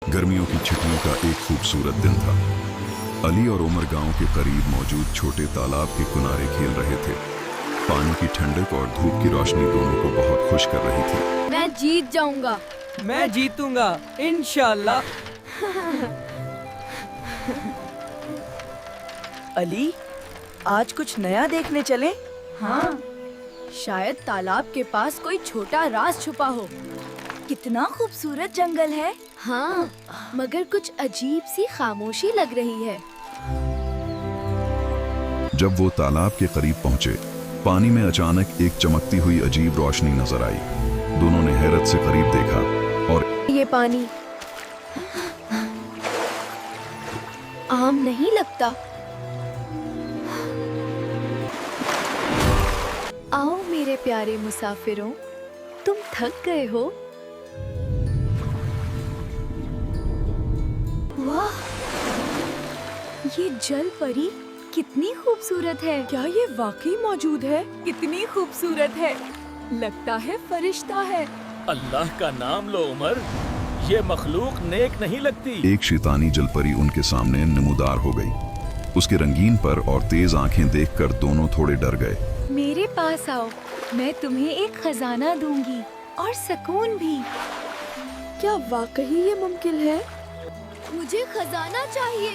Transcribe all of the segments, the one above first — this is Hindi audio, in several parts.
गर्मियों की छुट्टियों का एक खूबसूरत दिन था। अली और उमर गांव के करीब मौजूद छोटे तालाब के किनारे खेल रहे थे। पानी की ठंडक और धूप की रोशनी दोनों को बहुत खुश कर रही थी। मैं जीत जाऊंगा। मैं जीतूंगा इंशाल्लाह। अली, आज कुछ नया देखने चले? हाँ, शायद तालाब के पास कोई छोटा राज छुपा हो। कितना खूबसूरत जंगल है। हाँ, मगर कुछ अजीब सी खामोशी लग रही है। जब वो तालाब के करीब पहुंचे, पानी में अचानक एक चमकती हुई अजीब रोशनी नजर आई। दोनों ने हैरत से करीब देखा और ये पानी आम नहीं लगता। आओ मेरे प्यारे मुसाफिरों, तुम थक गए हो? वाह, ये जल परी कितनी खूबसूरत है। क्या ये वाकई मौजूद है? कितनी खूबसूरत है, लगता है फरिश्ता है। अल्लाह का नाम लो उमर, ये मखलूक नेक नहीं लगती। एक शैतानी जलपरी उनके सामने नमूदार हो गई। उसके रंगीन पर और तेज आंखें देखकर दोनों थोड़े डर गए। मेरे पास आओ, मैं तुम्हें एक खजाना दूंगी और सुकून भी। क्या वाकई ये मुमकिन है? मुझे खजाना चाहिए।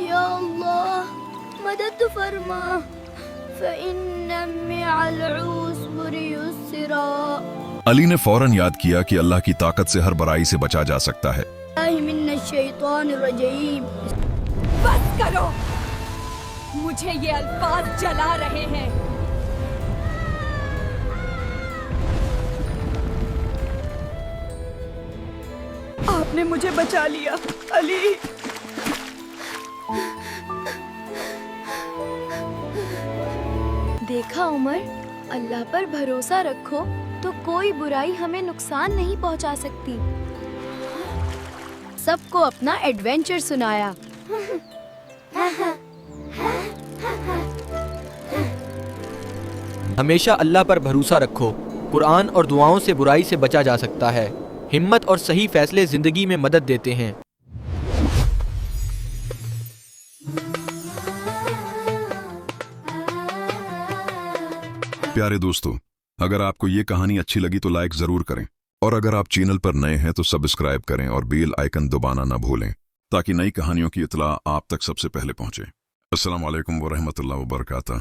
या अल्लाह, मदद फरमा। फ़इन्न मअल उसरि युस्रा। अली ने फौरन याद किया कि अल्लाह की ताकत से हर बुराई से बचा जा सकता है। बस करो, मुझे ये अल्फाज जला रहे हैं। आपने मुझे बचा लिया अली। देखा उमर, अल्लाह पर भरोसा रखो तो कोई बुराई हमें नुकसान नहीं पहुंचा सकती। सबको अपना एडवेंचर सुनाया। हमेशा अल्लाह पर भरोसा रखो। कुरान और दुआओं से बुराई से बचा जा सकता है। हिम्मत और सही फैसले जिंदगी में मदद देते हैं। प्यारे दोस्तों, अगर आपको ये कहानी अच्छी लगी तो लाइक जरूर करें, और अगर आप चैनल पर नए हैं तो सब्सक्राइब करें और बेल आइकन दबाना ना भूलें, ताकि नई कहानियों की इत्तला आप तक सबसे पहले पहुंचे। अस्सलाम वालेकुम व रहमतुल्लाहि व बरकातहू।